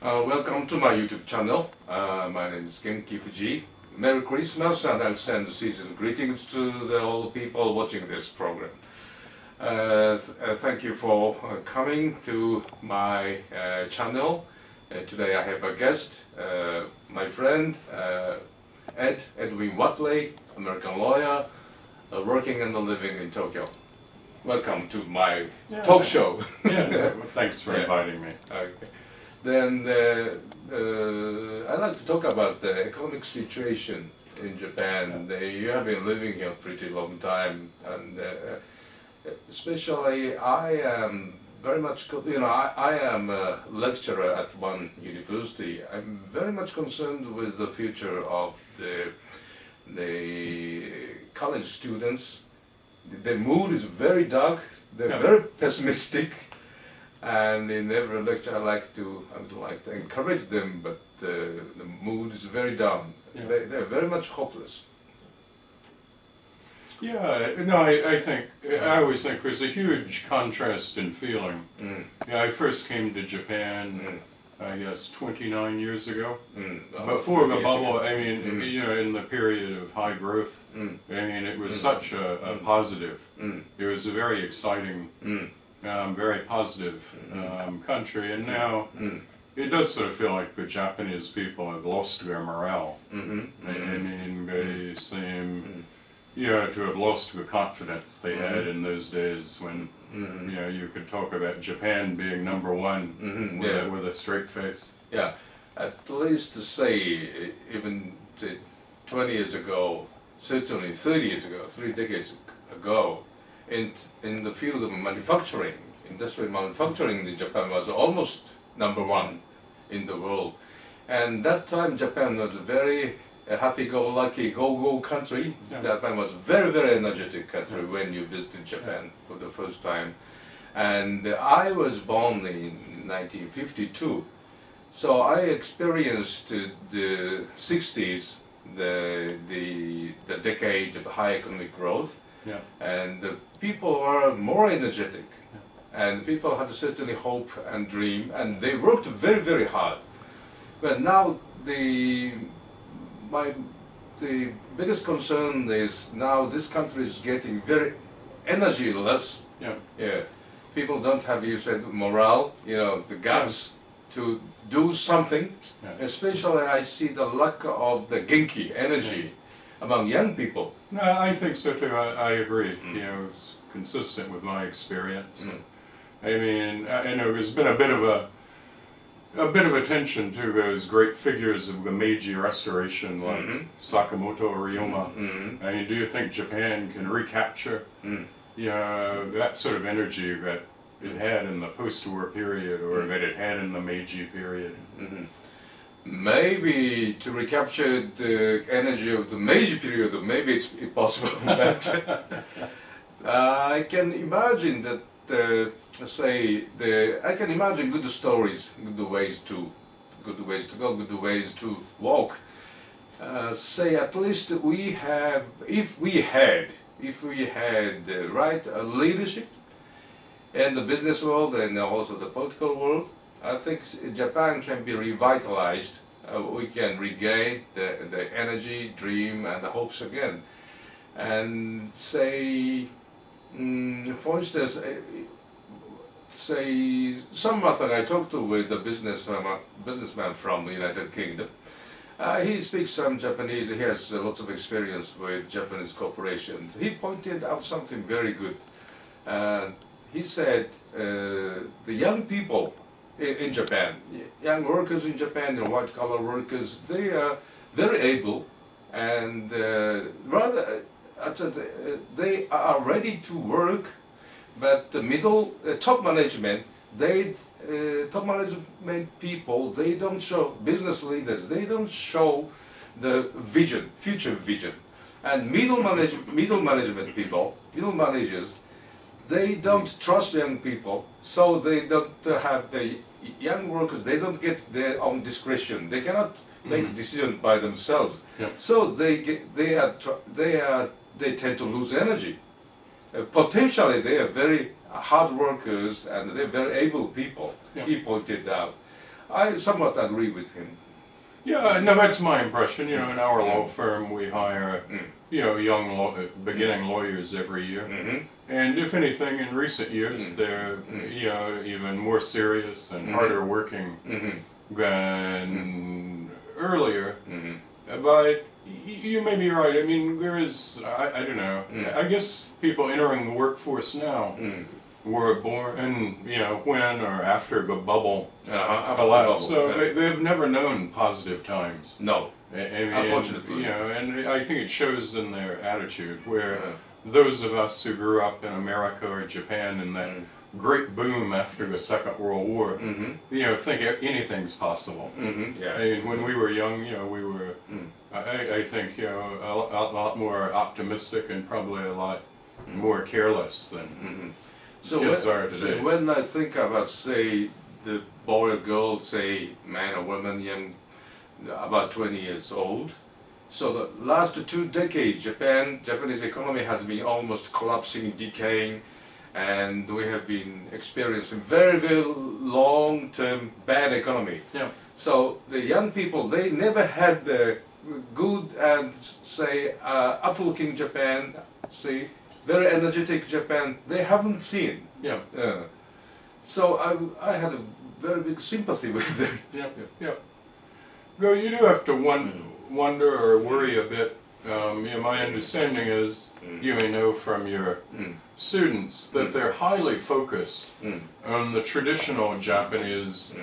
Welcome to my YouTube channel. My name is Genki Fuji. Merry Christmas, and I'll send season's greetings to all the people watching this program. Thank you for coming to my channel. Today I have a guest, my friend Edwin Watley, American lawyer, working and living in Tokyo. Welcome to my talk show. Thanks for inviting me. Okay. Then I'd like to talk about the economic situation in Japan. You have been living here a pretty long time, and especially I am very much, I am a lecturer at one university. I'm very much concerned with the future of the college students. The mood is very dark, they're very pessimistic, and in every lecture I would like to encourage them, but the mood is very down. They're very much hopeless. I always think there's a huge contrast in feeling. I first came to Japan, I guess 29 years ago. Before the bubble, in the period of high growth, it was such a positive. It was a very exciting, very positive country, and now it does sort of feel like the Japanese people have lost their morale. They seem to have lost the confidence they had in those days when you could talk about Japan being #1 with a straight face. Yeah, at least to say, even 20 years ago, certainly 30 years ago, 3 decades ago, in the field of manufacturing, industrial manufacturing, Japan was almost #1 in the world. And that time Japan was a very happy-go-lucky, go-go country. Japan was very, very energetic country when you visited Japan for the first time. And I was born in 1952, so I experienced the 60s, the decade of high economic growth, and the people were more energetic, and people had certainly hope and dream, and they worked very, very hard. But now the biggest concern is now this country is getting very energyless. People don't have, you said, morale, the guts to do something. Especially I see the lack of the genki, energy, among young people. I think so too. I agree. It's consistent with my experience. I know there's been a bit of attention to those great figures of the Meiji Restoration, like Sakamoto or Ryoma. Do you think Japan can recapture that sort of energy that it had in the post-war period, or that it had in the Meiji period? Maybe to recapture the energy of the Meiji period, maybe it's possible. But I can imagine that. I can imagine good stories, good ways to go, good ways to walk. At least if we had the right leadership in the business world and also the political world, I think Japan can be revitalized. We can regain the energy, dream, and the hopes again. And for instance, someone I talked to with a businessman from the United Kingdom. He speaks some Japanese. He has lots of experience with Japanese corporations. He pointed out something very good. He said the young people in Japan, young workers in Japan, the white-collar workers, they are very able and they are ready to work, but the top management, top management people, they don't show, business leaders, they don't show the vision, future vision. And middle management people, middle managers, they don't trust young people, so they don't have the young workers, they don't get their own discretion. They cannot make decisions by themselves. So they tend to lose energy. Potentially they are very hard workers and they're very able people, he pointed out. I somewhat agree with him. Yeah, no, that's my impression. You know, in our law firm, we hire, you know, beginning lawyers every year. And if anything, in recent years, they're, you know, even more serious and harder working than earlier. But you may be right. I mean, there is, I don't know, I guess people entering the workforce now were born, you know, when or after the bubble collapsed. So they've never known positive times. No, I mean, unfortunately. You know, and I think it shows in their attitude, where those of us who grew up in America or Japan in that great boom after the Second World War, you know, think anything's possible. Yeah. I mean, when we were young, you know, we were, I think, you know, a lot more optimistic and probably a lot more careless than kids are today. So when I think about, say, the boy or girl, say, man or woman, young, about 20 years old, so the last 2 decades, Japanese economy has been almost collapsing, decaying, and we have been experiencing very, very long-term bad economy. Yeah. So the young people, they never had the good and, say, up-looking Japan, say, very energetic Japan, they haven't seen. Yeah. So I had a very big sympathy with them. Yeah. Well, you do have to wonder or worry a bit. You know, my understanding is, you may know from your students, that they're highly focused on the traditional Japanese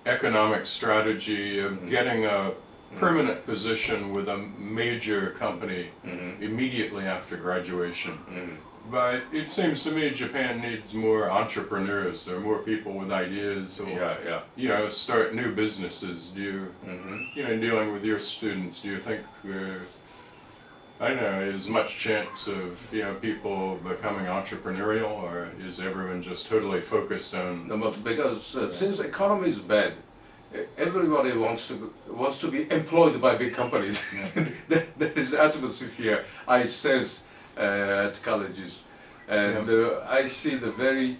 economic strategy of getting a permanent position with a major company immediately after graduation. But it seems to me Japan needs more entrepreneurs or more people with ideas who, you know, start new businesses. Do you, you know, dealing with your students, do you think I don't know, is much chance of, you know, people becoming entrepreneurial, or is everyone just totally focused on? No, but because since economy is bad, everybody wants to be employed by big companies. That is atmosphere here I sense at colleges, and I see the very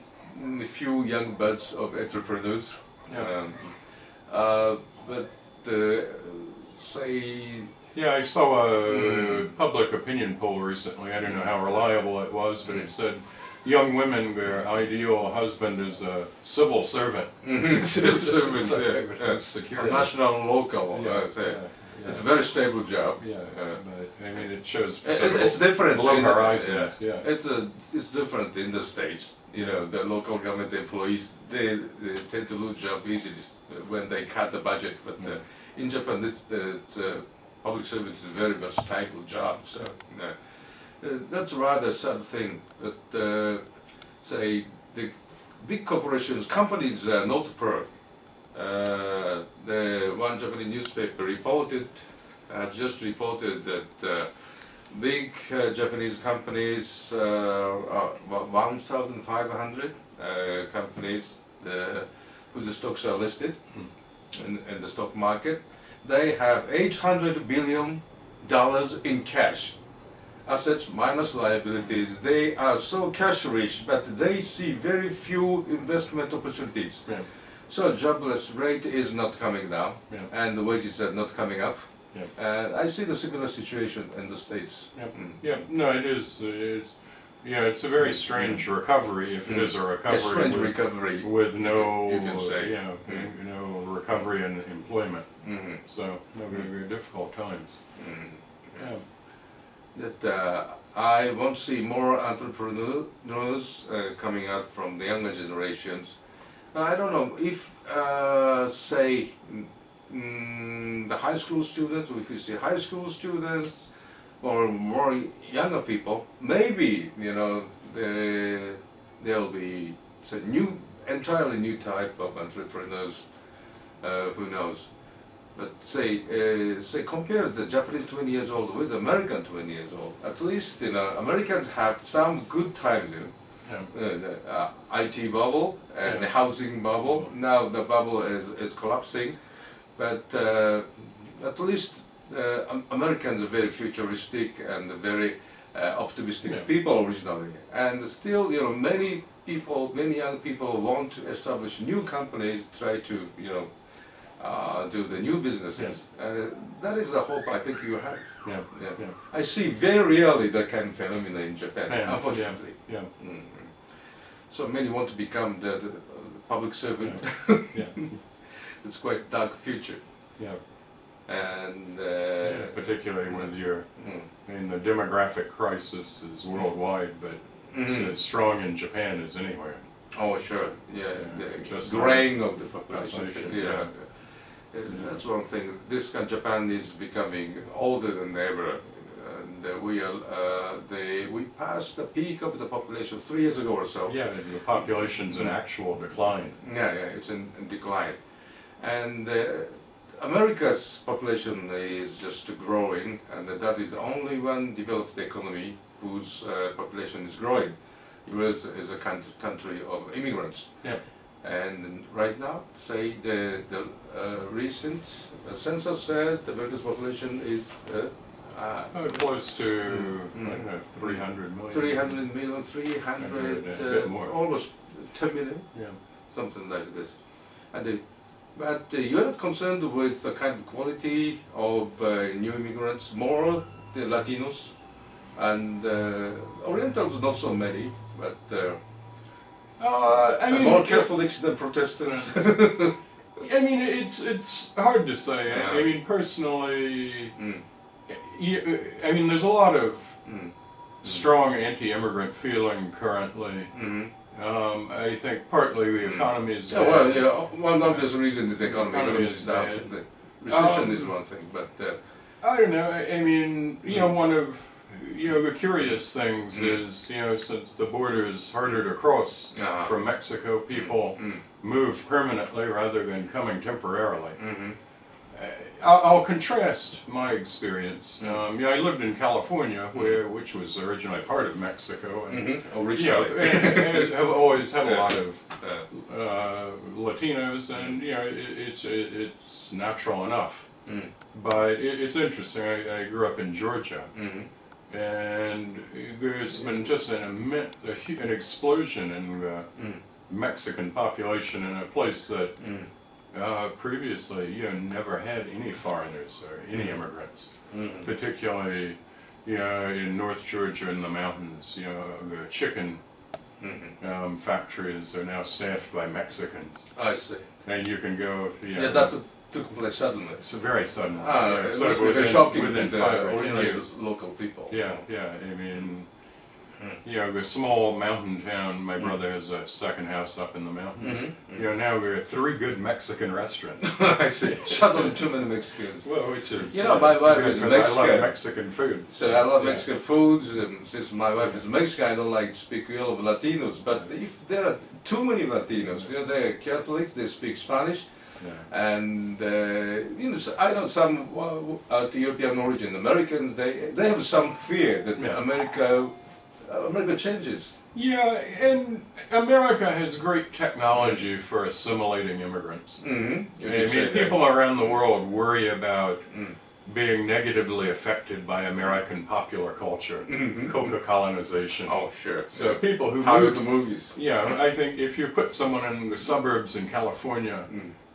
few young buds of entrepreneurs. But say. Yeah, I saw a public opinion poll recently. I don't know how reliable it was, but it said young women, their ideal husband is a civil servant. Civil servant, security. National, local. It's a very stable job. But I mean, it shows it's different. Below horizons. It's different in the States. You know, the local government employees, they tend to lose job easily when they cut the budget. But in Japan, it's public service is a very versatile job. So that's a rather sad thing. But say the big corporations, companies not poor. The one Japanese newspaper just reported that big Japanese companies, 1,500 companies whose stocks are listed in the stock market, they have $800 billion in cash. Assets minus liabilities. They are so cash rich, but they see very few investment opportunities. So jobless rate is not coming down, and the wages are not coming up. And I see the similar situation in the States. No, it is. It's a very strange recovery, if it is a recovery. A strange recovery with no, you can say. No recovery in employment. So, very difficult times. That I want to see more entrepreneurs coming out from the younger generations. I don't know if, say, the high school students, if you see high school students or more younger people, maybe, you know, there'll be entirely new type of entrepreneurs, who knows. But say compare the Japanese 20 years old with American 20 years old. At least, you know, Americans had some good times, you know. The IT bubble and the housing bubble. Now the bubble is collapsing, but at least Americans are very futuristic and very optimistic people originally. And still, you know, many people, many young people want to establish new companies, try to, do the new businesses. That is a hope I think you have. I see very rarely that kind of phenomena in Japan, unfortunately. So many want to become the public servant. It's quite dark future. And particularly with your, the demographic crisis is worldwide, but it's as strong in Japan as anywhere. Oh, sure. Just the graying of the population. Yeah. That's one thing. This Japan is becoming older than ever, and we passed the peak of the population 3 years ago or so. Yeah, the population's in actual decline. It's in decline, and America's population is just growing, and that is the only one developed economy whose population is growing. U.S. is a country of immigrants. And right now, say the recent census said America's population is close to I don't know, 300 million. 300 million, 300, almost 10 million, something like this. And but you're not concerned with the kind of quality of new immigrants, more the Latinos and Orientals, not so many, but. I mean, more Catholics than Protestants. I mean, it's hard to say. I mean, personally, I mean, there's a lot of strong anti-immigrant feeling currently. I think partly the economy is bad. One obvious reason is the economy is down. The recession is one thing, but I don't know. I mean, one of the curious things is, since the border is harder to cross from Mexico, people move permanently rather than coming temporarily. I'll contrast my experience. I lived in California, which was originally part of Mexico, and have always had a lot of Latinos, and it's natural enough. But it's interesting. I grew up in Georgia. And there's been just an explosion in the Mexican population in a place that previously never had any foreigners or any immigrants, particularly in North Georgia in the mountains. The chicken factories are now staffed by Mexicans. I see. And you can go. That took place suddenly. It's very sudden. It was very shocking to the original local people. I mean, the small mountain town. My brother has a second house up in the mountains. Now there are 3 good Mexican restaurants. I see. Suddenly too many Mexicans. Well, which is my wife is Mexican. I love Mexican food. So I love Mexican food. Since my wife is Mexican, I don't like to speak ill of Latinos. But if there are too many Latinos, they're Catholics. They speak Spanish. And I know some European origin Americans. They have some fear that America changes. And America has great technology for assimilating immigrants. I mean, people around the world worry about being negatively affected by American popular culture, coca colonization. Oh, sure. So people who move the movies. I think if you put someone in the suburbs in California.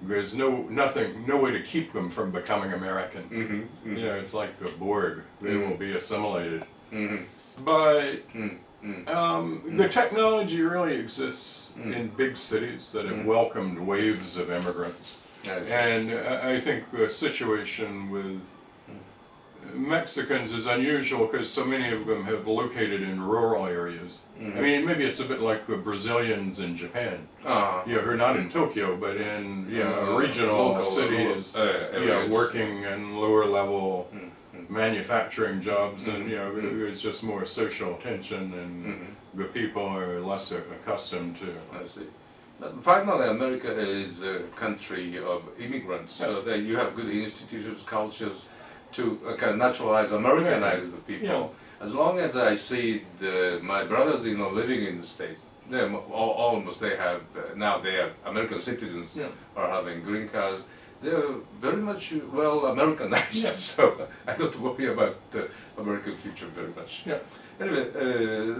There's no way to keep them from becoming American. It's like the Borg; they will be assimilated. But the technology really exists in big cities that have welcomed waves of immigrants, and I think the situation with Mexicans is unusual because so many of them have located in rural areas. I mean, maybe it's a bit like the Brazilians in Japan, who are not in Tokyo, but in regional cities, working in lower level manufacturing jobs, and there's just more social tension, and the people are less accustomed to. I see. But finally, America is a country of immigrants, so that you have good institutions, cultures, to kind of naturalize, Americanize the people. As long as I see my brothers, living in the States, they have now they are American citizens, are having green cards. they're very much well Americanized, Yeah. so I don't worry about the American future very much. Yeah. Anyway,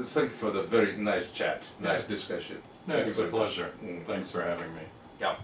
thank you for the very nice chat, nice discussion. No, Thank it's you a very much. pleasure. Mm. Thanks for having me. Yeah.